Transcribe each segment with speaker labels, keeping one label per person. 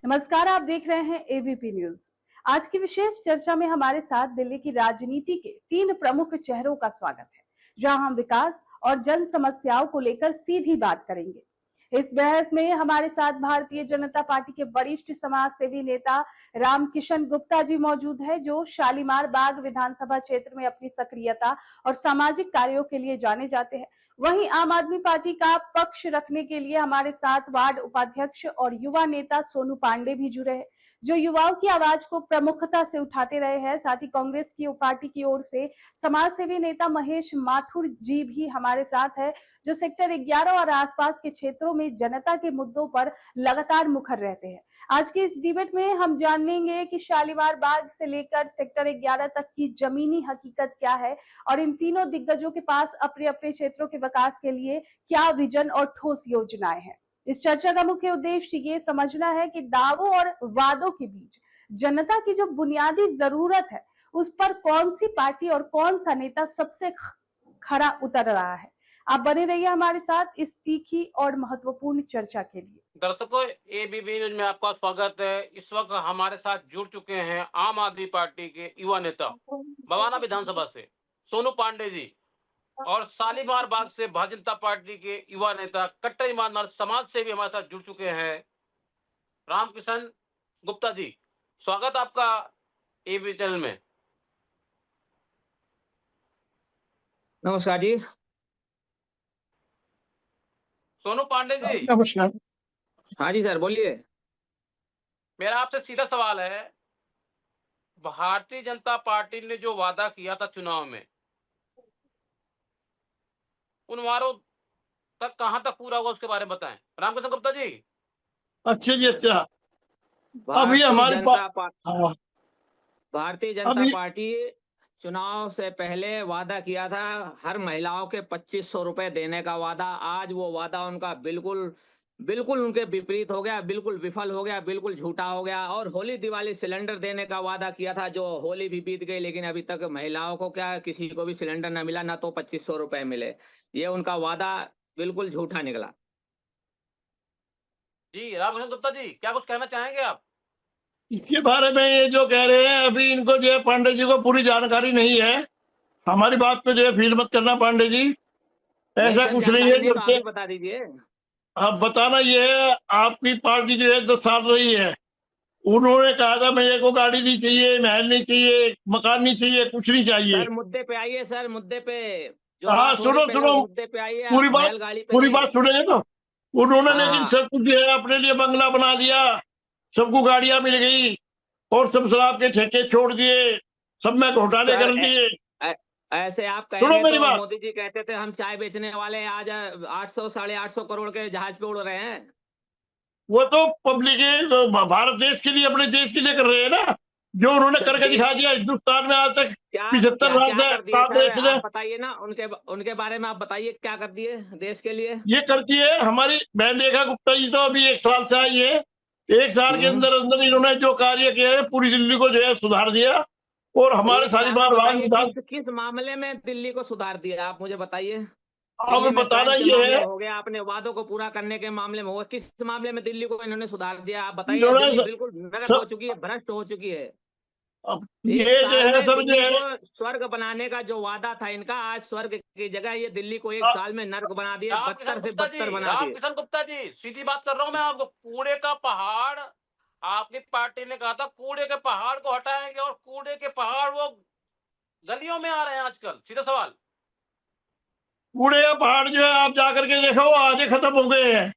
Speaker 1: नमस्कार, आप देख रहे हैं एबीपी न्यूज। आज की विशेष चर्चा में हमारे साथ दिल्ली की राजनीति के 3 प्रमुख चेहरों का स्वागत है, जहां हम विकास और जन समस्याओं को लेकर सीधी बात करेंगे। इस बहस में हमारे साथ भारतीय जनता पार्टी के वरिष्ठ समाज सेवी नेता रामकिशन गुप्ता जी मौजूद है, जो शालीमार बाग विधानसभा क्षेत्र में अपनी सक्रियता और सामाजिक कार्यों के लिए जाने जाते हैं। वहीं आम आदमी पार्टी का पक्ष रखने के लिए हमारे साथ वार्ड उपाध्यक्ष और युवा नेता सोनू पांडे भी जुड़े हैं, जो युवाओं की आवाज को प्रमुखता से उठाते रहे हैं। साथ ही कांग्रेस की पार्टी की ओर से समाज सेवी नेता महेश माथुर जी भी हमारे साथ है, जो सेक्टर 11 और आसपास के क्षेत्रों में जनता के मुद्दों पर लगातार मुखर रहते हैं। आज के इस डिबेट में हम जानेंगे कि शालीमार बाग से लेकर सेक्टर 11 तक की जमीनी हकीकत क्या है और इन तीनों दिग्गजों के पास अपने अपने क्षेत्रों के विकास के लिए क्या विजन और ठोस योजनाएं हैं। इस चर्चा का मुख्य उद्देश्य ये समझना है कि दावों और वादों के बीच जनता की जो बुनियादी जरूरत है, उस पर कौन सी पार्टी और कौन सा नेता सबसे खरा उतर रहा है। आप बने रहिए हमारे साथ इस तीखी और महत्वपूर्ण चर्चा के लिए।
Speaker 2: दर्शकों, एबीपी न्यूज में आपका स्वागत है। इस वक्त हमारे साथ जुड़ चुके हैं आम आदमी पार्टी के युवा नेता बवाना विधानसभा से सोनू पांडे जी और शालीमार बाग से भारतीय जनता पार्टी के युवा नेता कट्टर ईमानदार समाज से भी हमारे साथ जुड़ चुके हैं रामकिशन गुप्ता जी। स्वागत आपका एबी चैनल में।
Speaker 3: नमस्कार जी।
Speaker 2: सोनू पांडे जी।
Speaker 4: नमस्कार।
Speaker 3: हाँ जी सर, बोलिए।
Speaker 2: मेरा आपसे सीधा सवाल है, भारतीय जनता पार्टी ने जो वादा किया था चुनाव में, उन वारों तक कहां तक पूरा हुआ उसके बारे में बताएं रामकिशन गुप्ता जी।
Speaker 4: अच्छा जी, अच्छा।
Speaker 3: अभी हमारी
Speaker 4: भारतीय
Speaker 3: जनता पार्टी चुनाव से पहले वादा किया था हर महिलाओं के 2500 रुपए देने का वादा। आज वो वादा उनका बिल्कुल उनके विपरीत हो गया, बिल्कुल विफल हो गया, बिल्कुल झूठा हो गया। और होली दिवाली सिलेंडर देने का वादा किया था, जो होली भी बीत गई, लेकिन अभी तक महिलाओं को क्या किसी को भी सिलेंडर न मिला, ना तो 2500 रुपए मिले। ये उनका वादा बिल्कुल झूठा निकला।
Speaker 2: जी रामकिशन गुप्ता जी, क्या कुछ कहना चाहेंगे आप
Speaker 4: इसके बारे में? ये जो कह रहे हैं अभी, इनको जो है पांडे जी को पूरी जानकारी नहीं है। हमारी बात पे जो है फील मत करना पांडे जी, ऐसा कुछ नहीं है।
Speaker 3: तो आप बता दीजिए।
Speaker 4: अब बताना ये है, आपकी पार्टी जो है 10 साल रही है। उन्होंने कहा था मेरे को गाड़ी नहीं चाहिए, महल नहीं चाहिए, मकान नहीं चाहिए, कुछ नहीं चाहिए।
Speaker 3: सर मुद्दे पे आइए, सर मुद्दे पे।
Speaker 4: हाँ सुनो,
Speaker 3: मुद्दे पे आइए।
Speaker 4: पूरी बात सुनेंगे तो। उन्होंने लेकिन सब कुछ जो है अपने लिए बंगला बना दिया, सबको गाड़ियां मिल गई और सब शराब के ठेके छोड़ दिए, सब में घोटाले कर दिए।
Speaker 3: ऐसे आप कहेंगे तो मोदी जी कहते थे हम चाय बेचने वाले, आज 800 850 करोड़ के जहाज पे उड़ रहे हैं।
Speaker 4: वो तो पब्लिक भारत देश के लिए, अपने देश के लिए कर रहे हैं ना, जो उन्होंने करके दिखा दिया। हिंदुस्तान में आज तक 75 साल
Speaker 3: बताइए ना, उनके बारे में आप बताइए, क्या कर दिए देश के लिए।
Speaker 4: ये करती है हमारी बहन रेखा गुप्ता जी, तो अभी 1 साल से आई है। 1 साल के अंदर अंदर इन्होंने जो कार्य किया है, पूरी दिल्ली को जो है सुधार दिया। और हमारे शालीमार
Speaker 3: किस मामले में दिल्ली को सुधार दिया, आप मुझे बताइए।
Speaker 4: अब बताना ये है,
Speaker 3: हो गया अपने वादों को पूरा करने के मामले में, होगा किस मामले में दिल्ली को इन्होंने सुधार दिया, आप बताइए। बिल्कुल नष्ट हो चुकी है, भ्रष्ट हो चुकी है।
Speaker 4: अब ये जो है सब जो है
Speaker 3: स्वर्ग बनाने का जो वादा था इनका, आज स्वर्ग की जगह ये दिल्ली को 1 साल में नर्क बना दिया, बदतर से बदतर बना दिया।
Speaker 2: रामकिशन गुप्ता जी, सीधी बात कर रहा हूँ मैं आपको। कूड़े का पहाड़, आपकी पार्टी ने कहा था कूड़े के पहाड़ को हटाएंगे, और कूड़े के पहाड़ वो गलियों में आ रहे हैं आजकल। सीधा सवाल।
Speaker 4: कूड़े का पहाड़ जो है आप जाकर के देखो, आधे खत्म हो गए हैं।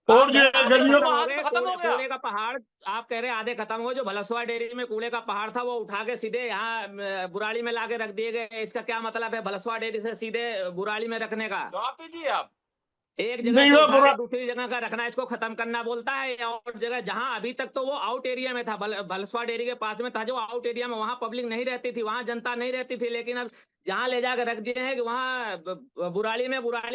Speaker 4: और जो है गलियों
Speaker 3: कूड़े का पहाड़ आप कह रहे हैं आधे खत्म हो। जो भलसवा डेयरी में कूड़े का पहाड़ था, वो उठा के सीधे यहाँ बुराड़ी में लाके रख दिए गए। इसका क्या मतलब है भलसवा डेयरी से सीधे बुराड़ी में रखने का?
Speaker 2: जवाब दीजिए आप।
Speaker 3: एक जगह से दूसरी जगह का रखना, इसको खत्म करना बोलता है। और जगह जहां अभी तक तो वो आउट एरिया में था, भलसवा डेयरी के पास में था, जो आउट एरिया में, वहां पब्लिक नहीं रहती थी, वहां जनता नहीं रहती थी। लेकिन अब जहां ले जाकर रख दिए हैं कि वहां बुराड़ी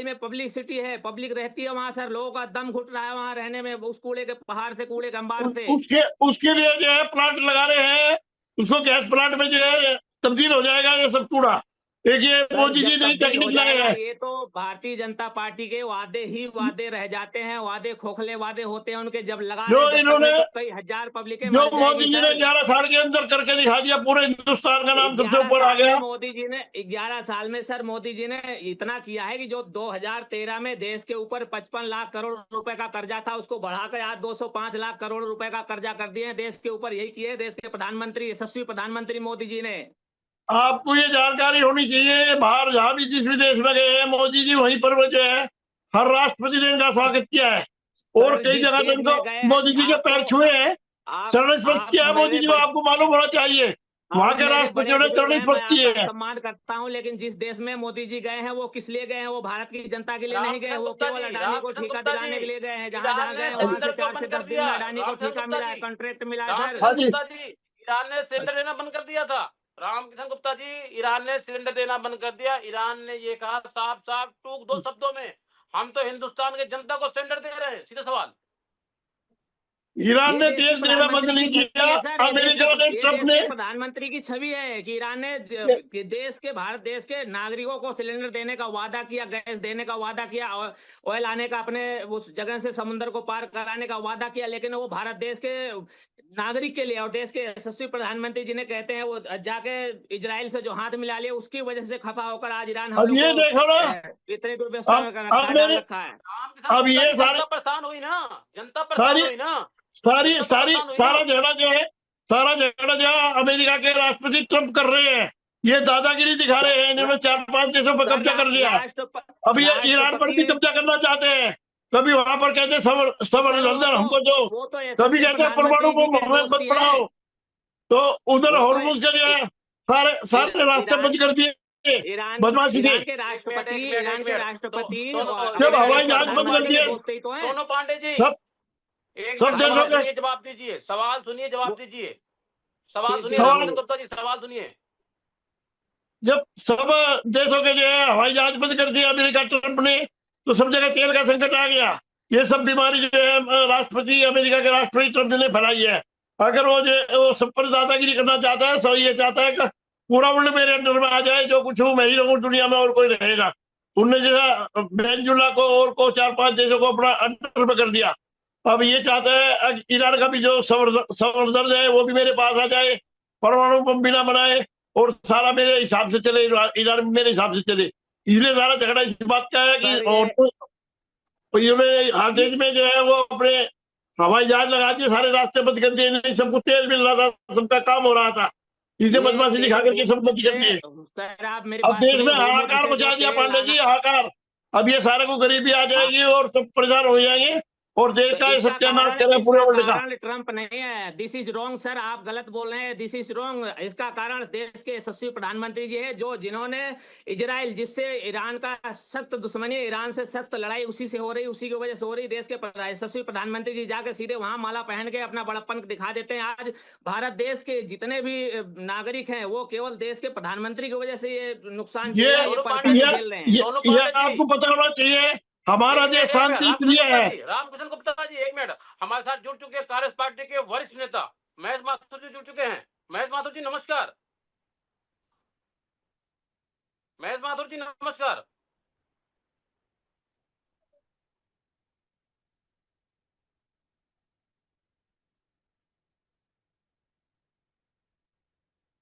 Speaker 3: में पब्लिसिटी है, पब्लिक रहती है वहां। सर लोगों का दम घुट रहा है वहां रहने में, उस कूड़े के पहाड़ से, कूड़े के अंबार से।
Speaker 4: उसके लिए जो है प्लांट लगा रहे हैं, उसको गैस प्लांट में जो है तब्दील हो जाएगा ये सब कूड़ा। एक ये
Speaker 3: सर
Speaker 4: मोदी जी
Speaker 3: जब
Speaker 4: नई
Speaker 3: तब्दील
Speaker 4: टेक्निक
Speaker 3: हो
Speaker 4: लाए
Speaker 3: जाएगा
Speaker 4: हैं।
Speaker 3: ये तो भारतीय जनता पार्टी के वादे ही वादे रह जाते हैं, वादे खोखले वादे होते हैं उनके, जब लगा
Speaker 4: जो
Speaker 3: रहे दफ्तर
Speaker 4: इन्होंने
Speaker 3: में तो कई हजार पब्लिकें
Speaker 4: जो
Speaker 3: मर
Speaker 4: मोदी
Speaker 3: जाएगी
Speaker 4: जी ने
Speaker 3: सर।
Speaker 4: 11 साल के अंदर करके दिखा दिया, पूरे हिंदुस्तान का नाम सबसे
Speaker 3: 11
Speaker 4: ऊपर आ
Speaker 3: साल में
Speaker 4: गया।
Speaker 3: मोदी जी ने 11 साल में सर मोदी जी ने इतना किया है कि जो 2013 में देश के ऊपर 55 लाख करोड़ रुपए का कर्जा था उसको बढ़ाकर आज 205 लाख करोड़ रुपए का कर्जा कर दिए हैं देश के ऊपर। यही किए देश के प्रधानमंत्री, यशस्वी प्रधानमंत्री मोदी जी ने।
Speaker 4: आपको ये जानकारी होनी चाहिए, बाहर जहां भी जिस भी देश में गए हैं मोदी जी, वहीं पर वो जो है हर राष्ट्रपति ने इनका स्वागत किया है, और
Speaker 3: सर
Speaker 4: कई
Speaker 3: जिस
Speaker 4: जगह तो
Speaker 3: देश
Speaker 4: इनको
Speaker 3: में गए हैं
Speaker 4: मोदी जी के पैर छुए हैं, चरण स्पर्श किया है मोदी जी को, आपको मालूम होना चाहिए। वहां के
Speaker 3: मेरे
Speaker 4: राष्ट्रपतियों
Speaker 3: बड़े
Speaker 4: ने
Speaker 3: बुजुर्ग
Speaker 4: चरण
Speaker 3: हैं, मैं
Speaker 4: स्पर्श किए
Speaker 3: आपका
Speaker 4: हैं।
Speaker 3: सम्मान करता हूं, लेकिन जिस देश में मोदी जी गए हैं वो किस लिए गए हैं? वो भारत की जनता के लिए नहीं गए,
Speaker 2: रामकिशन
Speaker 3: वो
Speaker 2: गुप्ता
Speaker 3: केवल
Speaker 2: जी,
Speaker 3: अडानी को
Speaker 2: रामकिशन
Speaker 3: ठेका
Speaker 2: गुप्ता
Speaker 3: दिलाने के
Speaker 2: जी,
Speaker 3: लिए गए हैं। जहां
Speaker 2: ईरान
Speaker 3: जहां
Speaker 2: ने
Speaker 3: गए वहां से
Speaker 2: सिलेंडर क्यों
Speaker 3: 4 से
Speaker 2: बंद कर
Speaker 3: 10 दिन
Speaker 2: दिया?
Speaker 3: में अडानी को
Speaker 2: रामकिशन
Speaker 3: ठेका
Speaker 2: गुप्ता
Speaker 3: मिला है,
Speaker 2: जी,
Speaker 3: कॉन्ट्रैक्ट मिला है सर।
Speaker 4: हाँ
Speaker 2: रामकिशन
Speaker 4: जी,
Speaker 2: गुप्ता जी, ईरान ने सिलेंडर देना बंद कर दिया था। रामकिशन गुप्ता जी, ईरान ने सिलेंडर देना बंद कर दिया। ईरान ने ये कहा साफ साफ टूक 2 शब्दों में, हम तो हिंदुस्तान के जनता को सिलेंडर दे रहे हैं। सीधा सवाल।
Speaker 4: ईरान
Speaker 3: ये
Speaker 4: ने
Speaker 3: देश के
Speaker 4: तेल देना बंद
Speaker 3: प्रधानमंत्री की
Speaker 4: नहीं
Speaker 3: छवि
Speaker 4: किया।
Speaker 3: है सर,
Speaker 4: अमेरिका ने,
Speaker 3: ये
Speaker 4: ट्रंप
Speaker 3: देश
Speaker 4: ने
Speaker 3: के प्रधानमंत्री की छवि है कि ईरान ने कि देश के, भारत देश के नागरिकों को सिलेंडर देने का वादा किया, गैस देने का वादा किया, ऑयल आने का, अपने उस जगह से समुद्र को पार कराने का वादा किया, लेकिन वो भारत देश के नागरिक के लिए और देश के यशस्वी प्रधानमंत्री जिन्हें कहते हैं, वो जाके इजराइल से जो हाथ मिला लिया उसकी वजह से खफा होकर आज ईरान हम
Speaker 4: अब
Speaker 3: लोग
Speaker 4: ये
Speaker 3: को
Speaker 4: देखो ना,
Speaker 3: इतनी दुर्व्यवस्था में
Speaker 4: अब
Speaker 3: डाल
Speaker 4: मेरे,
Speaker 3: रखा है।
Speaker 2: रामकिशन
Speaker 4: अब
Speaker 2: गुप्ता
Speaker 4: ये
Speaker 2: जी,
Speaker 4: सारे
Speaker 2: जनता परेशान हुई ना, जनता परेशान
Speaker 4: सारी
Speaker 2: हुई ना,
Speaker 4: सारी
Speaker 2: जनता तो
Speaker 4: सारी
Speaker 2: परेशान हुई ना।
Speaker 4: सारा झगड़ा जो है, सारा झगड़ा जो है अमेरिका के राष्ट्रपति ट्रंप कर रहे हैं। ये दादागिरी दिखा रहे हैं, इन्होंने 4-5 देशों पर कब्जा कर लिया। अभी ये ईरान पर भी कब्जा करना चाहते हैं। कभी वहां पर कहते हैं सबर लंदन हमको दो,
Speaker 3: वो तो
Speaker 4: कभी कहते हैं परमाणु बम हमें मत बढ़ाओ, तो उधर हॉर्मुज के जो है सारे सारे रास्ते बंद कर दिए बदमाशी से।
Speaker 3: ईरान के राष्ट्रपति
Speaker 4: जब हवाई जहाज बंद कर दिए,
Speaker 3: दोस्त ही तो हैं।
Speaker 2: सोनू पांडे जी,
Speaker 4: सब
Speaker 2: एक
Speaker 4: सब
Speaker 2: मिनट,
Speaker 4: देशों
Speaker 2: सवाल
Speaker 4: के
Speaker 2: सुनिए, जवाब दीजिए। सवाल सुनिए, जवाब दीजिए। सवाल सुनिए
Speaker 4: सवाल-
Speaker 2: रामकिशन गुप्ता जी, सवाल सुनिए।
Speaker 4: जब सब देशों के जो है हवाई जहाज बंद कर दिया अमेरिका ट्रंप ने, तो सब जगह तेल का संकट आ गया। ये सब बीमारी जो है राष्ट्रपति, अमेरिका के राष्ट्रपति ट्रंप ने फैलाई है। अगर वो जो वो सब पर दादागिरी करना चाहता है, सब ये चाहता है कि पूरा वर्ल्ड मेरे अंडर में आ जाए, जो कुछ हूँ मैं ही रहूं दुनिया में और कोई रहेगा। उनने जो है वेनेजुला को और को 4-5 देशों को अपना अंडर में कर दिया। अब ये चाहता है ईरान का भी जो सफदर्द है वो भी मेरे पास आ जाए, परमाणु बम बिना बनाए और सारा मेरे हिसाब से चले, ईरान मेरे हिसाब से चले। इसलिए सारा झगड़ा इस बात का है कि हर देश में जो है वो अपने हवाई जहाज लगा दिए, सारे रास्ते बंद कर दिए, नहीं सबको तेल मिल रहा था, सबका काम हो रहा था, इसलिए बदमाशी दिखा करके सब बंद कर दिए।
Speaker 3: सर आप मेरी
Speaker 4: अब
Speaker 3: बात
Speaker 4: देश
Speaker 3: सुनिए,
Speaker 4: में
Speaker 3: होर्मुज
Speaker 4: हाहाकार
Speaker 3: से
Speaker 4: मचा
Speaker 3: जो
Speaker 4: दिया
Speaker 3: तेल
Speaker 4: पांडे जी,
Speaker 3: लाना-
Speaker 4: हाहाकार। अब ये सारे को गरीबी आ जाएगी और सब परेशान हो जाएंगे और देश का
Speaker 3: इसका
Speaker 4: सत्यानाश
Speaker 3: कारण-
Speaker 4: करें पूरे
Speaker 3: इसका
Speaker 4: वर्ल्ड का।
Speaker 3: कारण ट्रंप नहीं है, दिस इज रॉन्ग सर, आप गलत बोल रहे हैं, दिस इज रॉन्ग। इसका कारण देश के यशस्वी प्रधानमंत्री जी है, जिन्होंने इजराइल, जिससे ईरान का सख्त दुश्मनी, ईरान से सख्त लड़ाई उसी से हो रही, उसी की वजह से हो रही। देश के यशस्वी प्रधानमंत्री जी जाके सीधे वहां माला पहन के अपना बड़प्पन दिखा देते हैं। आज भारत देश के जितने भी नागरिक हैं वो केवल देश के प्रधानमंत्री की वजह से ये नुकसान झेल रहे हैं, ये परेशानी झेल रहे हैं।
Speaker 4: ये आपको पता होना चाहिए, हमारा देश शांति प्रिय है।
Speaker 2: रामकिशन गुप्ता जी, एक मिनट, हमारे साथ जुड़ चुके कांग्रेस पार्टी के वरिष्ठ नेता महेश माथुर जी जुड़ चुके हैं। महेश माथुर जी नमस्कार। महेश माथुर जी नमस्कार।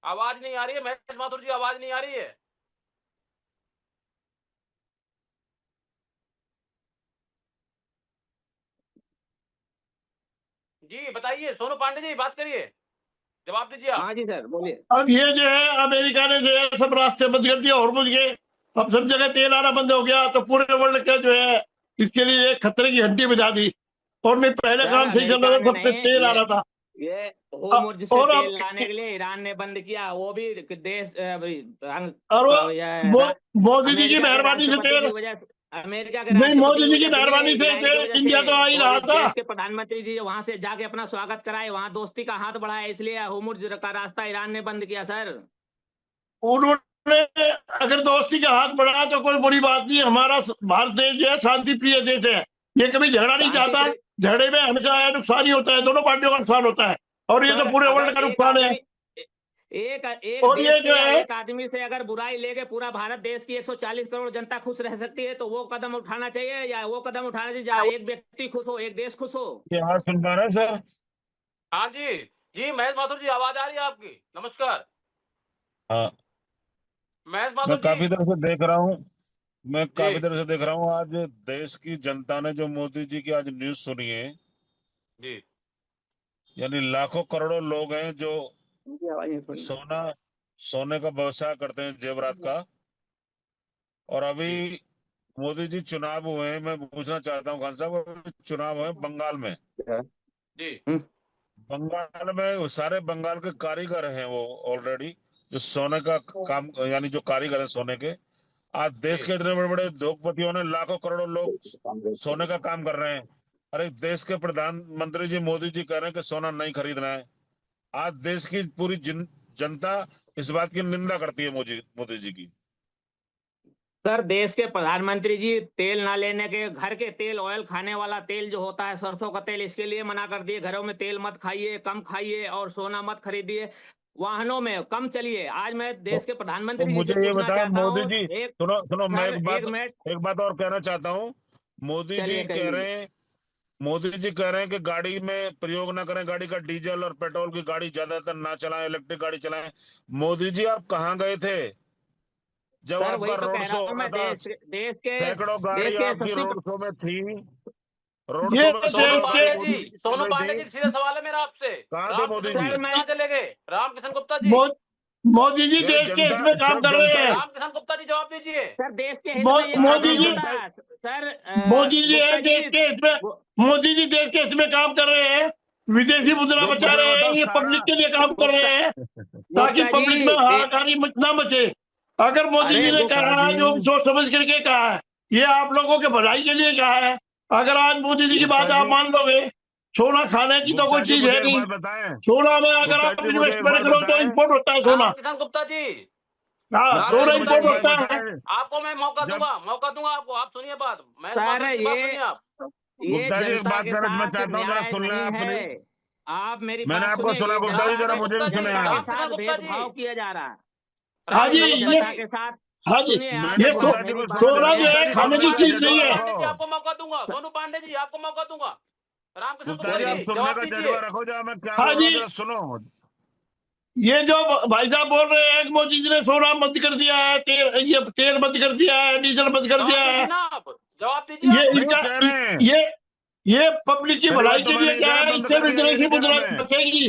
Speaker 2: आवाज नहीं आ रही है महेश माथुर जी, आवाज नहीं आ रही है। जी बताइए, सोनू पांडे जी बात करिए, जवाब दीजिए आप।
Speaker 3: हाँ जी सर बोलिए।
Speaker 4: अब ये जो है अमेरिका ने जो है सब रास्ते बंद कर दिए हॉर्मुज के, अब सब जगह तेल आना बंद हो गया, तो पूरे वर्ल्ड का जो है इसके लिए एक खतरे की घंटी बजा दी। और नहीं पहले काम सही चल रहा था, सब पे तेल आ रहा था।
Speaker 3: ये होर्मुज से
Speaker 4: और
Speaker 3: तेल लाने के लिए ईरान ने बंद किया, वो भी देश
Speaker 4: और मोदी जी की मेहरबानी से तेल,
Speaker 3: अमेरिका के
Speaker 4: नहीं मोदी जी की
Speaker 3: राष्ट्रपति
Speaker 4: मेहरबानी से
Speaker 3: इजराइल की वजह
Speaker 4: इंडिया तो आ ही रहा था।
Speaker 3: देश के प्रधानमंत्री जी वहां से जाके अपना स्वागत कराए, वहां दोस्ती का हाथ बढ़ाया, इसलिए होर्मुज का रास्ता ईरान ने बंद किया सर।
Speaker 4: उन्होंने अगर दोस्ती का हाथ बढ़ाया तो कोई बुरी बात नहीं। हमारा भारत देश जो है शांति प्रिय देश है, ये कभी झगड़ा नहीं चाहता। झगड़े में हमेशा नुकसान ही होता है, दोनों पार्टियों का नुकसान होता है, और ये तो पूरे वर्ल्ड का नुकसान है।
Speaker 3: एक एक
Speaker 4: और ये
Speaker 3: देश
Speaker 4: जो
Speaker 3: से या
Speaker 4: है
Speaker 3: एक आदमी से अगर बुराई लेके पूरा भारत देश की 140 करोड़ जनता खुश रह सकती है, तो वो कदम उठाना चाहिए, या वो कदम उठाना चाहिए जहाँ एक व्यक्ति खुश हो, एक देश खुश हो।
Speaker 5: ये आवाज सुन पा रहे हैं सर?
Speaker 2: हाँ जी जी, महेश माथुर जी आवाज आ रही है आपकी? नमस्कार
Speaker 5: हाँ,
Speaker 2: महेश
Speaker 5: मैं
Speaker 2: माथुर जी।
Speaker 5: काफी देर से देख रहा हूँ। मैं
Speaker 2: जी
Speaker 5: काफी देर से देख रहा हूँ। आज देश की जनता ने जो मोदी जी की आज न्यूज सुनी है,
Speaker 2: जी
Speaker 5: यानी लाखों करोड़ों लोग हैं जो सोने का व्यवसाय करते हैं, जेवरात का। और
Speaker 2: जी
Speaker 5: अभी मोदी जी चुनाव हुए हैं, मैं पूछना चाहता हूँ खान साहब, अभी चुनाव हुए हैं बंगाल में।
Speaker 2: जी
Speaker 5: बंगाल में सारे बंगाल के कारीगर हैं वो ऑलरेडी, जो सोने का काम, यानी जो कारीगर हैं सोने के। आज देश
Speaker 2: जी
Speaker 5: के इतने बड़े बड़े उद्योगपतियों ने, लाखों करोड़ों लोग सोने का काम कर रहे हैं। अरे देश के प्रधानमंत्री जी मोदी जी कह रहे हैं कि सोना नहीं खरीदना है। आज देश की पूरी जनता इस बात की निंदा करती है मोदी जी की।
Speaker 3: सर, देश के प्रधानमंत्री जी तेल ना लेने के, घर के तेल, ऑयल खाने वाला तेल जो होता है, सरसों का तेल, इसके लिए मना कर दिए। घरों में तेल मत खाइए, कम खाइए, और सोना मत खरीदिए, वाहनों में कम चलिए। आज मैं देश के
Speaker 5: तो
Speaker 3: प्रधानमंत्री जी
Speaker 5: मुझे
Speaker 3: से
Speaker 5: ये
Speaker 3: पूछना
Speaker 5: बताओ
Speaker 3: चाहता
Speaker 5: मोदी
Speaker 3: हूँ,
Speaker 5: जी,
Speaker 3: एक
Speaker 5: सुनो सुनो, मैं
Speaker 3: सर एक मिनट,
Speaker 5: एक बात और कहना चाहता हूँ। मोदी जी
Speaker 3: चलिए
Speaker 5: कह
Speaker 3: कहिए।
Speaker 5: रहे हैं मोदी जी कह रहे हैं कि गाड़ी में प्रयोग ना करें, गाड़ी का डीजल और पेट्रोल की गाड़ी ज्यादातर ना चलाएं, इलेक्ट्रिक गाड़ी चलाएं। मोदी जी आप कहाँ गए थे जब
Speaker 3: सर
Speaker 5: आपका
Speaker 3: वही तो
Speaker 5: रोड
Speaker 3: कह
Speaker 5: शो
Speaker 3: रहा
Speaker 5: हो
Speaker 3: हूँ
Speaker 5: रहा
Speaker 3: मैं,
Speaker 5: था? सैकड़ों गाड़ी
Speaker 3: देश के
Speaker 5: आपकी
Speaker 3: यशस्वी
Speaker 5: रोड शो में थी, रोड
Speaker 4: ये
Speaker 5: शो में
Speaker 2: सोनू
Speaker 5: सैकड़ों
Speaker 4: देश के
Speaker 5: गाड़ी
Speaker 2: पांडे जी,
Speaker 5: मोदी जी की
Speaker 2: सोनू
Speaker 5: चल
Speaker 2: पांडे
Speaker 5: रही
Speaker 2: जी,
Speaker 5: थी।
Speaker 2: सीधा सवाल है मेरा आपसे।
Speaker 5: कहाँ थे
Speaker 2: रामकिशन
Speaker 5: मोदी
Speaker 3: सर
Speaker 5: जी?
Speaker 2: गुप्ता जी
Speaker 3: मैं
Speaker 2: कहाँ चले गए? रामकिशन गुप्ता जी,
Speaker 4: मोदी जी
Speaker 5: ये
Speaker 4: देश के
Speaker 5: जनता,
Speaker 4: इसमें काम
Speaker 5: सब
Speaker 4: कर रहे
Speaker 5: जनता
Speaker 4: हैं।
Speaker 2: रामकिशन गुप्ता जी जवाब दीजिए।
Speaker 3: सर देश के हित में ये
Speaker 5: कहाँ
Speaker 3: काम
Speaker 5: थी
Speaker 4: मोदी
Speaker 3: नहीं
Speaker 4: जी
Speaker 5: जनता?
Speaker 3: होता सर।
Speaker 4: मोदी जी
Speaker 3: गुप्ता
Speaker 4: है
Speaker 3: जी,
Speaker 4: देश के इसमें,
Speaker 3: वो-
Speaker 4: मोदी जी देश के इसमें काम कर रहे हैं, विदेशी मुद्रा
Speaker 5: जो
Speaker 4: बचा
Speaker 5: मुझे
Speaker 4: रहे हैं,
Speaker 5: बताओ
Speaker 4: ये
Speaker 5: सारा।
Speaker 4: पब्लिक के लिए काम कर
Speaker 3: गुप्ता
Speaker 4: रहे हैं, ताकि
Speaker 3: गुप्ता
Speaker 4: पब्लिक में
Speaker 3: जी,
Speaker 4: हाहाकारी ना मचे। अगर मोदी
Speaker 3: अरे
Speaker 4: जी ने
Speaker 5: गुप्ता
Speaker 4: कहा है,
Speaker 5: जी,
Speaker 4: जो सोच समझ करके कहा है, ये आप लोगों के भलाई के लिए कहा है। अगर आज मोदी जी की
Speaker 5: गुप्ता
Speaker 4: बात आप
Speaker 5: जी,
Speaker 4: मान लोगे, सोना खाने की तो कोई
Speaker 5: गुप्ता जी
Speaker 4: चीज
Speaker 5: मुझे
Speaker 4: है
Speaker 5: एक
Speaker 4: नहीं।
Speaker 5: बात बताएं।
Speaker 4: सोना में अगर
Speaker 5: गुप्ता
Speaker 4: आप
Speaker 5: जी मुझे एक
Speaker 4: इन्वेस्टमेंट
Speaker 5: बात
Speaker 4: करो तो
Speaker 5: बताएं।
Speaker 4: इम्पोर्ट होता है सोना।
Speaker 2: रामकिशन गुप्ता जी,
Speaker 4: हाँ,
Speaker 5: गुप्ता जी
Speaker 4: सोना
Speaker 2: रामकिशन गुप्ता
Speaker 5: मुझे
Speaker 4: इम्पोर्ट
Speaker 5: एक
Speaker 2: जी,
Speaker 5: बात
Speaker 4: होता है।
Speaker 5: बताएं।
Speaker 2: आपको मैं मौका
Speaker 5: जब
Speaker 2: दूंगा आपको। आप सुनिए बात, महेश
Speaker 3: सर
Speaker 2: माथुर जी की बात सुनिए आप।
Speaker 3: ये
Speaker 5: गुप्ता जी एक
Speaker 3: जनता
Speaker 5: बात
Speaker 3: के
Speaker 5: कहना मैं
Speaker 3: साथ
Speaker 5: चाहता हूँ, जरा
Speaker 3: न्याय
Speaker 5: सुन लें
Speaker 3: नहीं
Speaker 5: आप
Speaker 3: है।
Speaker 5: मेरी।
Speaker 3: आप मेरी
Speaker 5: मैंने
Speaker 3: बात
Speaker 5: आपको
Speaker 3: सुनिए,
Speaker 5: सुना
Speaker 3: ये
Speaker 5: गुप्ता जी, जरा
Speaker 3: जनता
Speaker 2: रामकिशन
Speaker 5: मुझे
Speaker 2: गुप्ता
Speaker 5: भी
Speaker 2: जी,
Speaker 5: सुने
Speaker 3: जनता के
Speaker 5: आप।
Speaker 2: रामकिशन
Speaker 3: साथ
Speaker 2: गुप्ता जी,
Speaker 3: भेदभाव किया जा रहा है।
Speaker 4: हाँ
Speaker 3: सर
Speaker 4: जी,
Speaker 3: मैं
Speaker 2: गुप्ता
Speaker 3: जनता
Speaker 2: जी,
Speaker 3: के साथ,
Speaker 4: हाँ जी,
Speaker 3: सुनिए आप
Speaker 5: मैंने
Speaker 4: ये
Speaker 3: एक बार
Speaker 5: गुप्ता जी
Speaker 3: मेरी
Speaker 5: को
Speaker 3: बात
Speaker 5: सुना
Speaker 4: सोना जो
Speaker 3: सुनिए।
Speaker 5: गुप्ता
Speaker 4: है
Speaker 5: जी
Speaker 4: खाने
Speaker 5: सोने
Speaker 4: की
Speaker 5: का
Speaker 4: चीज नहीं
Speaker 5: जज्बा
Speaker 4: है।
Speaker 2: पांडे जी
Speaker 5: रखो।
Speaker 2: आपको मौका दूंगा, सोनू पांडे जी आपको मौका दूंगा। रामकिशन
Speaker 5: गुप्ता
Speaker 2: गुप्ता
Speaker 5: जी आप
Speaker 2: जी
Speaker 5: सुनने
Speaker 2: जवाब
Speaker 5: का
Speaker 2: दीजिए।
Speaker 5: जज्बा रखो, जरा मैं क्या
Speaker 4: हाँ
Speaker 5: बोल रहा हूँ
Speaker 4: जी,
Speaker 5: जरा सुनो।
Speaker 4: ये जो भाई साहब बोल रहे हैं कि मोदी जी ने सोना बंद कर दिया है, ये तेल बंद कर दिया है, डीजल बंद कर दिया
Speaker 2: जवाब दीजिए
Speaker 4: है,
Speaker 2: ना आप, जवाब दीजिए
Speaker 4: ये
Speaker 2: आप।
Speaker 5: नहीं
Speaker 4: इनका
Speaker 5: कह रहे हैं,
Speaker 4: ये ये पब्लिक की
Speaker 5: पहली बात
Speaker 4: भलाई
Speaker 5: तो
Speaker 4: के
Speaker 5: मैंने
Speaker 4: लिए
Speaker 5: ये
Speaker 4: क्या
Speaker 5: कहा
Speaker 4: है,
Speaker 5: बंद
Speaker 4: इससे
Speaker 5: कर दिया, ये
Speaker 4: विदेशी
Speaker 5: नहीं कह रहा
Speaker 4: मुद्रा
Speaker 5: मैं।
Speaker 4: बचेगी।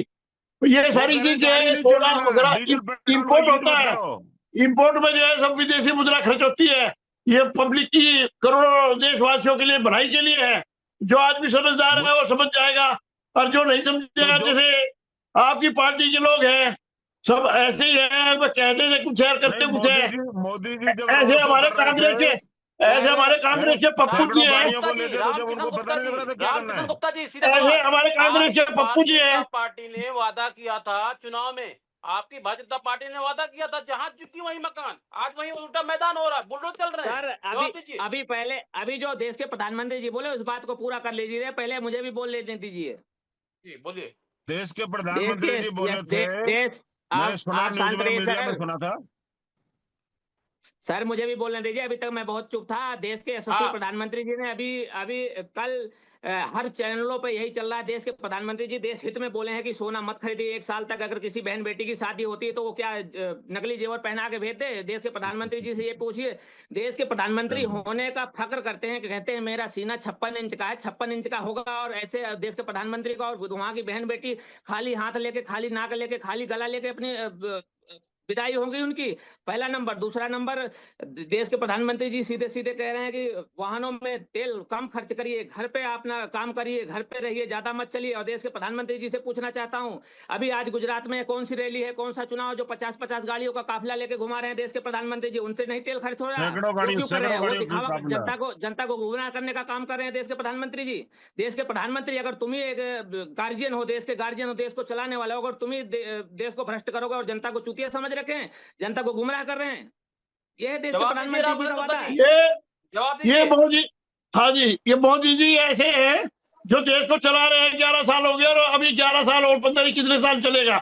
Speaker 4: ये
Speaker 5: वो
Speaker 4: सारी
Speaker 5: कह रहे
Speaker 4: चीज जो
Speaker 5: गाड़ी
Speaker 4: है,
Speaker 5: नहीं
Speaker 4: सोना
Speaker 5: चलाना,
Speaker 4: वगैरह
Speaker 5: डीजल पेट्रोल का
Speaker 4: इम्पोर्ट
Speaker 5: यूज
Speaker 4: होता
Speaker 5: मत
Speaker 4: है,
Speaker 5: करो।
Speaker 4: इम्पोर्ट में जो है सब विदेशी मुद्रा खर्च होती है। ये पब्लिक की, करोड़ों देशवासियों के लिए भलाई के लिए है। जो आदमी समझदार है वो समझ जाएगा, और जो नहीं
Speaker 5: तो
Speaker 4: समझेगा,
Speaker 5: जो
Speaker 4: जैसे आपकी पार्टी के लोग हैं, सब ऐसे ही है, वो कहते थे कुछ है और
Speaker 5: नहीं,
Speaker 4: करते कुछ है।
Speaker 5: मोदी जी जब
Speaker 4: ऐसे
Speaker 5: रोड शो
Speaker 4: हमारे
Speaker 5: कर रहे
Speaker 4: कांग्रेस के
Speaker 5: थे,
Speaker 4: ऐसे हमारे कांग्रेस के पप्पू जी
Speaker 5: सैकड़ों
Speaker 4: हैं,
Speaker 5: गाड़ियों को लेके, तो जब उनको पता नहीं लग रहा था क्या करना
Speaker 2: रामकिशन
Speaker 5: है।
Speaker 2: गुप्ता जी, सीधा
Speaker 4: ऐसे
Speaker 2: सवाल।
Speaker 4: हमारे कांग्रेस के
Speaker 2: आपकी
Speaker 4: पप्पू जी
Speaker 2: भारतीय जनता
Speaker 4: हैं।
Speaker 2: पार्टी ने वादा किया था चुनाव में, आपकी भारतीय जनता पार्टी ने वादा किया था जहां जुती वहीं मकान, आज वहीं उल्टा मैदान हो रहा है, बुलडोज चल रहे हैं।
Speaker 3: सर
Speaker 2: जवाब दीजिए।
Speaker 3: अभी पहले, अभी जो देश के प्रधानमंत्री जी बोले उस बात को पूरा कर लीजिए, पहले मुझे भी बोल लेने दीजिए।
Speaker 2: जी बोलिए।
Speaker 5: देश के
Speaker 3: देश के
Speaker 5: प्रधानमंत्री जी बोले थे,
Speaker 3: देश,
Speaker 5: मैंने सुना,
Speaker 3: आप
Speaker 5: न्यूज
Speaker 3: शांत
Speaker 5: में,
Speaker 3: रहिए
Speaker 5: मीडिया में
Speaker 3: सर।
Speaker 5: सुना था।
Speaker 3: सर मुझे भी बोलने दीजिए, अभी तक मैं बहुत चुप था। देश के यशस्वी
Speaker 2: हाँ,
Speaker 3: प्रधानमंत्री जी ने अभी अभी कल हर चैनलों पे यही चल रहा है, देश के प्रधानमंत्री जी देश हित में बोले हैं कि सोना मत खरीदिए। 1 साल तक अगर किसी बहन बेटी की शादी होती है तो वो क्या नकली जेवर पहना के भेज दे? देश के प्रधानमंत्री जी से ये पूछिए। देश के प्रधानमंत्री होने का फक्र करते हैं, कहते हैं मेरा सीना 56 इंच का है, 56 इंच का होगा। और ऐसे देश के प्रधानमंत्री का और वहां की बहन बेटी खाली हाथ लेके, खाली नाक लेके, खाली गला लेके अपनी विदाई होगी उनकी। पहला नंबर। दूसरा नंबर, देश के प्रधानमंत्री जी सीधे सीधे कह रहे हैं कि वाहनों में तेल कम खर्च करिए, घर पे अपना काम करिए, घर पे रहिए, ज्यादा मत चलिए। और देश के प्रधानमंत्री जी से पूछना चाहता हूं, अभी आज गुजरात में कौन सी रैली है, कौन सा चुनाव जो 50-50 गाड़ियों का काफिला लेके घुमा रहे हैं देश के प्रधानमंत्री जी? उनसे नहीं तेल खर्च हो रहा? वो क्यों कर रहे हैं? वो दिखावा, जनता को गुमराह करने का काम कर रहे हैं देश के प्रधानमंत्री जी। देश के प्रधानमंत्री, अगर तुम ही एक गार्जियन हो, देश के गार्जियन हो, देश को चलाने वाले हो, अगर तुम ही देश को भ्रष्ट करोगे और जनता को चूतिया समझ रखें, जनता को गुमराह कर रहे हैं, ये देश के
Speaker 2: जवाब दीजिए
Speaker 3: प्रधानमंत्री जी का
Speaker 2: रामकिशन
Speaker 3: वादा
Speaker 2: गुप्ता
Speaker 3: है।
Speaker 2: जी, जवाब
Speaker 4: ये
Speaker 2: दीजिए।
Speaker 4: मोदी, हाँ जी, ये मोदी जी ऐसे हैं जो देश को चला रहे हैं। 11 साल हो गए, और अभी 11 साल और 15 कितने साल चलेगा।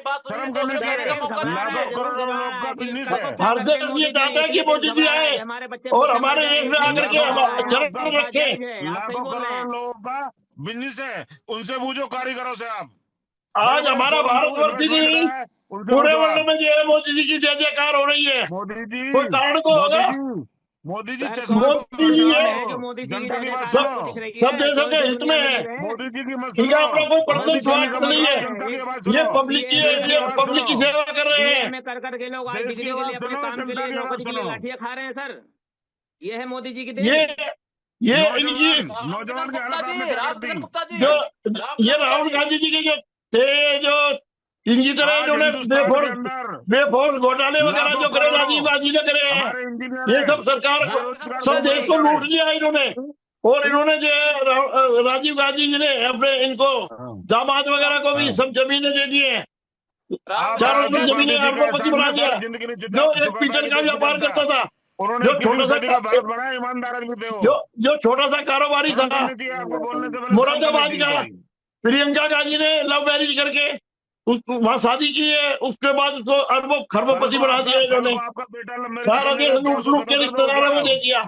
Speaker 2: बात
Speaker 5: शर्म
Speaker 2: सुनिए,
Speaker 5: करनी
Speaker 2: दूसरे
Speaker 5: चाहिए।
Speaker 2: का मौका
Speaker 5: लाखों
Speaker 2: दीजिए।
Speaker 5: करोड़ों लोग का बिजनेस है।
Speaker 4: हर देश ये चाहता है कि मोदी जी आए
Speaker 3: हमारे बच्चे
Speaker 4: और हमारे देश में आकर के चरण रखे।
Speaker 5: लाखों करोड़ों लोगों का बिजनेस है, उनसे पूछो कारीगरों से आप।
Speaker 4: आज हमारा भारतवर्ष ही नहीं, पूरे वर्ल्ड में जो है मोदी जी की जय जयकार हो रही है।
Speaker 5: मोदी जी,
Speaker 4: कोई कारण तो होगा।
Speaker 5: मोदी जी
Speaker 3: सर,
Speaker 5: चश्मा
Speaker 3: कौन
Speaker 4: मोदी
Speaker 3: सी
Speaker 4: जी
Speaker 3: बात
Speaker 4: है,
Speaker 3: है जो मोदी जी की
Speaker 5: जनता की
Speaker 3: जय
Speaker 5: बात
Speaker 3: जयकार
Speaker 5: सुनो।
Speaker 3: आपको दिख रही
Speaker 4: सब
Speaker 3: है?
Speaker 4: देशों के
Speaker 3: कोई
Speaker 4: हित
Speaker 3: दुनिया
Speaker 4: में
Speaker 3: में
Speaker 4: है।
Speaker 3: दिख रहे हैं?
Speaker 5: मोदी जी की मत
Speaker 4: इनका
Speaker 5: सुनो,
Speaker 4: अपना कोई
Speaker 5: मोदी
Speaker 4: पर्सनल
Speaker 5: जी
Speaker 4: स्वार्थ
Speaker 5: समझ
Speaker 4: नहीं
Speaker 5: रहे
Speaker 4: है।
Speaker 5: हैं, जनता की बात
Speaker 4: ये
Speaker 5: सुनो।
Speaker 4: पब्लिक की
Speaker 5: देश की आवाज
Speaker 4: पब्लिक की
Speaker 5: सुनो।
Speaker 4: सेवा कर रहे
Speaker 3: सीएम
Speaker 4: हैं।
Speaker 3: में कर के लोग आज
Speaker 5: देश
Speaker 3: बिजली
Speaker 5: की
Speaker 3: के लिए
Speaker 5: आवाज
Speaker 3: अपने
Speaker 5: सुनो,
Speaker 3: काम के
Speaker 5: जनता
Speaker 3: लिए
Speaker 5: की आवाज
Speaker 3: नौकरी के लिए
Speaker 5: सुनो।
Speaker 3: लाठियां खा रहे हैं सर। ये है मोदी जी की
Speaker 4: ये
Speaker 3: देन।
Speaker 4: इनकी
Speaker 5: नौजवान की हालत आपने क्या कर दी?
Speaker 2: गुप्ता जी,
Speaker 4: जो
Speaker 2: रामकिशन
Speaker 4: ये
Speaker 2: गुप्ता
Speaker 4: राहुल
Speaker 2: जी।
Speaker 4: गांधी जी के जो थे, जो इनकी तरह
Speaker 5: आज
Speaker 4: इन्होंने
Speaker 5: हिंदुस्तान के अंदर
Speaker 4: बेफोर्स घोटाले वगैरह
Speaker 5: लाखों
Speaker 4: जो करे
Speaker 5: करोड़ों
Speaker 4: राजीव गांधी ने करे हैं,
Speaker 5: हमारे इंजीनियर
Speaker 4: ये सब सरकार
Speaker 5: बेरोजगार
Speaker 4: सब
Speaker 5: को
Speaker 4: देश को
Speaker 5: बेरोजगार
Speaker 4: लूट लिया है इन्होंने। और इन्होंने जो है राजीव गांधी जी ने अपने इनको दामाद वगैरह को भी सब जमीनें दे दी है।
Speaker 5: आप
Speaker 4: चारों
Speaker 5: राजीव
Speaker 4: तरफ
Speaker 5: गांधी
Speaker 4: जमीनें
Speaker 5: जी के
Speaker 4: अरबोपति
Speaker 5: एहसान
Speaker 4: बना
Speaker 5: में
Speaker 4: दिया।
Speaker 5: सारी जिंदगी ने
Speaker 4: जो एक
Speaker 5: चुकाता
Speaker 4: पीटर
Speaker 5: है
Speaker 4: का
Speaker 5: देश की
Speaker 4: व्यापार
Speaker 5: जनता।
Speaker 4: करता था,
Speaker 5: उन्होंने
Speaker 4: जो
Speaker 5: 21वीं
Speaker 4: छोटा
Speaker 5: सदी का भारत
Speaker 4: सा
Speaker 5: बनाया, ईमानदार आदमी थे वो।
Speaker 4: जो छोटा सा कारोबारी
Speaker 5: शर्म
Speaker 4: था,
Speaker 5: करनी चाहिए आपको, बोलने से पहले शर्म करनी
Speaker 4: मुरादाबाद
Speaker 5: चाहिए
Speaker 4: का,
Speaker 5: थोड़ी।
Speaker 4: प्रियंका गांधी ने लव मैरिज करके वहां शादी की है, उसके बाद उसको अरबों खरबोपति बना दिया इन्होंने।
Speaker 5: आपका बेटा लव मैरिज
Speaker 4: सारा
Speaker 5: कर
Speaker 4: देश
Speaker 5: लेगा, क्या
Speaker 4: लूट
Speaker 5: उसको
Speaker 4: लूट
Speaker 5: खत्म
Speaker 4: के
Speaker 5: कर दोगे
Speaker 4: रिश्तेदारों को
Speaker 5: क्या?
Speaker 4: दे दिया।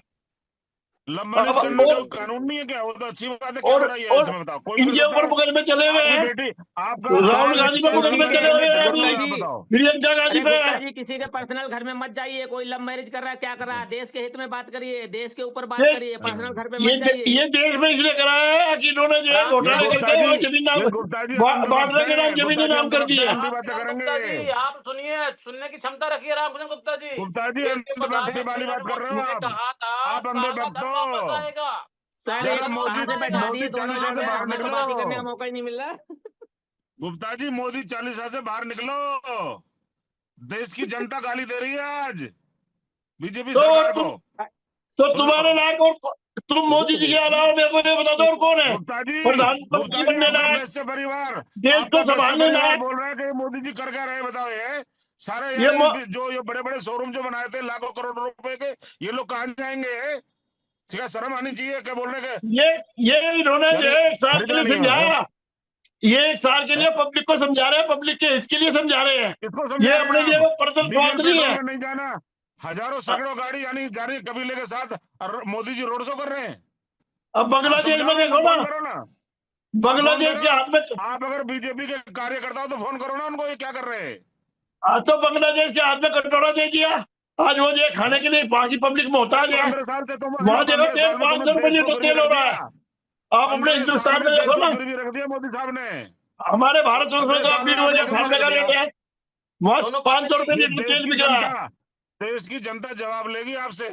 Speaker 5: लव मैरिज
Speaker 4: अब
Speaker 5: करने का
Speaker 4: और
Speaker 5: कानून नहीं है क्या? वो तो अच्छी बात है, क्या बुराई है
Speaker 4: और
Speaker 5: इसमें बताओ? कोई कर
Speaker 4: इनके
Speaker 5: सकता
Speaker 4: ऊपर
Speaker 5: है?
Speaker 4: मुकदमे चले हुए
Speaker 5: आपकी
Speaker 4: हैं।
Speaker 5: बेटी, आपका
Speaker 4: राहुल
Speaker 5: आपका
Speaker 4: गांधी पे
Speaker 5: बच्चा
Speaker 4: मुकदमे
Speaker 5: लव
Speaker 4: चले
Speaker 5: मैरिज
Speaker 4: हुए
Speaker 5: करने
Speaker 4: हैं
Speaker 5: से
Speaker 4: अभी।
Speaker 5: बोल
Speaker 3: गुप्ता
Speaker 5: रहा है,
Speaker 3: जी,
Speaker 5: बताओ।
Speaker 4: प्रियंका गांधी
Speaker 3: अरे
Speaker 4: पे
Speaker 3: गुप्ता जी, किसी के पर्सनल घर में मत जाइए। कोई लव मैरिज कर रहा है, क्या कर रहा है? देश के हित में बात करिए, देश के ऊपर बात करिए, पर्सनल घर पे मत जाइए।
Speaker 4: ये देश में इसलिए कराया है कि इन्होंने जो है घोटाले करके और जमीन नाम
Speaker 5: गुप्ता जी आराम से
Speaker 4: बांटने के नाम
Speaker 5: बैठते
Speaker 4: जमीनी
Speaker 5: हैं,
Speaker 4: नाम कर दिए।
Speaker 5: हिंदी बातें
Speaker 2: गुप्ता
Speaker 5: करेंगे।
Speaker 2: जी, आप सुनिए, सुनने की क्षमता रखिए रामकिशन गुप्ता जी।
Speaker 5: गुप्ता जी,
Speaker 2: देश के
Speaker 5: अंधभक्ति वाली
Speaker 2: प्रधानमंत्री
Speaker 5: बात कर रहे हो
Speaker 2: ने
Speaker 5: आप।
Speaker 2: कहा था
Speaker 5: आप अंधे
Speaker 2: काला
Speaker 5: भक्त
Speaker 2: धन
Speaker 5: हो।
Speaker 2: वापस आएगा।
Speaker 3: सर,
Speaker 5: जरा
Speaker 3: ये कहाँ से बैठा दिए दोनों
Speaker 5: 40 साल से
Speaker 3: में?
Speaker 5: बाहर
Speaker 3: हमें तो
Speaker 5: निकलो।
Speaker 3: बात ही करने का मौका ही नहीं मिल रहा।
Speaker 5: गुप्ता जी, मोदी 40 साल से बाहर निकलो। देश की जनता गाली दे रही है आज बीजेपी सरकार को।
Speaker 4: तो
Speaker 5: सुनो।
Speaker 4: तुम्हारे लायक और तुम मोदी जी के अलावा मेरे को ये बता दो और कौन है
Speaker 5: गुप्ता जी,
Speaker 4: प्रधानमंत्री बनने
Speaker 5: आपका
Speaker 4: लायक,
Speaker 5: वैश्य परिवार,
Speaker 4: देश को
Speaker 5: आपका वैश्य
Speaker 4: संभालने
Speaker 5: परिवार
Speaker 4: लायक?
Speaker 5: बोल रहा है कि मोदी जी कर क्या रहे हैं, बताओ। ये सारे
Speaker 4: ये
Speaker 5: यानी जो ये बड़े बड़े शोरूम जो बनाए थे लाखों करोड़ रुपए के, ये लोग कहाँ जाएंगे? ठीक है, शर्म आनी चाहिए। क्या बोल रहे हैं?
Speaker 4: ये इन्होंने जो है एक साल के लिए
Speaker 5: खरीदना नहीं है।
Speaker 4: समझाया, ये एक साल के लिए पब्लिक को समझा रहे हैं, पब्लिक के हित के लिए समझा रहे हैं।
Speaker 5: इसको
Speaker 4: ये
Speaker 5: समझा
Speaker 4: अपने लिए पर्सनल स्वार्थ नहीं है।
Speaker 5: नहीं जाना। हजारों सैकड़ों गाड़ी यानी जा रही कबीले के साथ, और मोदी जी रोड शो कर रहे हैं।
Speaker 4: अब बांग्लादेश में देखो ना,
Speaker 5: करो ना।
Speaker 4: बांग्लादेश के हाथ में
Speaker 5: आप अगर बीजेपी के कार्यकर्ता हो तो फोन करो ना उनको, ये क्या कर रहे हैं?
Speaker 4: तो बांग्लादेश के हाथ में कटोरा दे दिया। आज वो जो खाने के लिए बाकी पब्लिक मोहताज है।
Speaker 5: 15 साल से तुम,
Speaker 4: वहां देखो
Speaker 5: 15
Speaker 4: तेल
Speaker 5: साल में
Speaker 4: 500 रुपए लीटर तेल हो रहा है। आप अपने हिंदुस्तान में देखो ना,
Speaker 5: रख दिया मोदी साहब ने।
Speaker 4: हमारे भारत वर्ष में तो आप खाने का रेट है, वहाँ 500 रुपए लीटर तेल बिक रहा है।
Speaker 5: देश की जनता जवाब लेगी आपसे।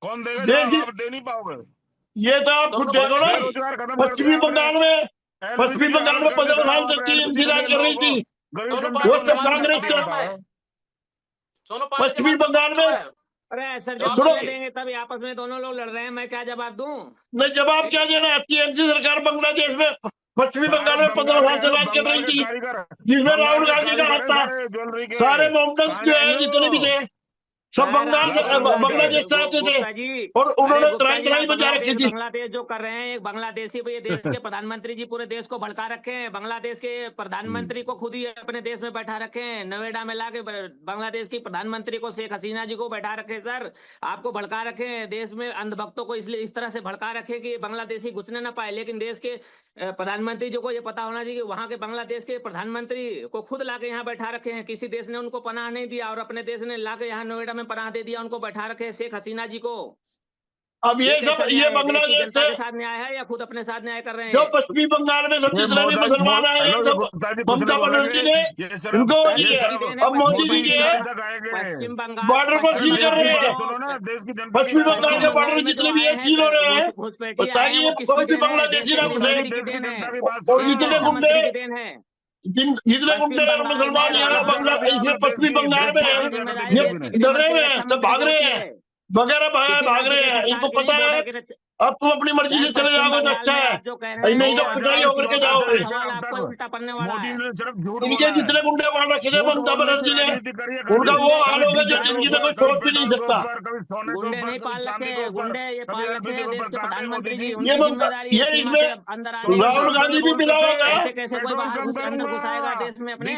Speaker 5: कौन देगा
Speaker 4: देश
Speaker 5: जवाब? आप दे नहीं पाओगे।
Speaker 4: ये तो आप खुद देखो ना,
Speaker 5: बेरोजगार खत्म कर
Speaker 4: पश्चिमी
Speaker 5: दिया
Speaker 4: बंगाल
Speaker 5: आपने।
Speaker 4: में 15 साल तक टीएमसी राज कर रही थी। वो सब कांग्रेस के पश्चिमी बंगाल में।
Speaker 3: अरे सर, जब
Speaker 4: सुनो,
Speaker 3: देंगे तभी आपस में दोनों लोग लड़ रहे हैं, मैं क्या जवाब दूं?
Speaker 4: मैं जवाब क्या देना? टीएमसी सरकार बांग्लादेश में, पश्चिमी बंगाल में 15 साल से राज कर रही थी, जिसमें राहुल गांधी का हाथ था। सारे मोमडन जो है जितने भी थे सब बांग्लादेश से आते थे, और उन्होंने तराई तराई बजा रखी थी।
Speaker 3: बांग्लादेश जो कर रहे हैं, एक बांग्लादेशी ये देश के प्रधानमंत्री जी पूरे देश को भड़का रखे हैं। बांग्लादेश के प्रधानमंत्री को खुद ही अपने देश में बैठा रखे हैं, नोएडा में लाके बांग्लादेश की प्रधानमंत्री को, शेख हसीना जी को बैठा रखे। सर, आपको भड़का रखे हैं देश में, अंधभक्तों को इसलिए इस तरह से भड़का रखे कि बांग्लादेशी घुसने ना पाए। लेकिन देश के प्रधानमंत्री जी को ये पता होना चाहिए कि वहां के बांग्लादेश के प्रधानमंत्री को खुद लाके यहाँ बैठा रखे हैं। किसी देश ने उनको पनाह नहीं दिया, और अपने देश ने लाके यहाँ नोएडा में पनाह दे दिया, उनको बैठा रखे शेख हसीना जी को।
Speaker 4: अब ये सब ये बांग्लादेश
Speaker 3: जनता
Speaker 4: से
Speaker 3: के साथ न्याय है या खुद अपने साथ न्याय कर रहे हैं?
Speaker 4: जो पश्चिमी बंगाल में सब जितने भी मुसलमान आए हैं, सब ममता बनर्जी ने उनको अब मोदी जी के
Speaker 3: पश्चिम बंगाल
Speaker 4: बॉर्डर को सील कर रहे हैं। पश्चिमी बंगाल के बॉर्डर जितने भी है सील हो रहे हैं, ताकि ये कोई भी बांग्लादेशी ना घुसे। और जितने गुंडे जितने गुंडे और मुसलमान यहाँ बांग्लादेश में पश्चिमी बंगाल में हैं, ये डरे हुए हैं, सब भाग रहे हैं, वगैरह भाग रहे हैं। इनको पता है अब तुम अपनी मर्जी से चले जाओगे तो अच्छा है, नहीं तो पिटाई होकर के जाओगे।
Speaker 3: उल्टा पड़ने वाला है।
Speaker 4: इनके जितने गुंडे वहां रखे थे ममता बनर्जी ने, उनका वो हाल होगा जो जिंदगी में कोई सोच भी नहीं सकता।
Speaker 3: गुंडे नहीं पाल रखे, गुंडे ये पाल रखे हैं देश के प्रधानमंत्री जी।
Speaker 4: ये इसमें
Speaker 3: अंदर
Speaker 4: राहुल गांधी भी मिला हुआ है।
Speaker 3: कैसे कोई बाहर घुसाएगा देश में अपने?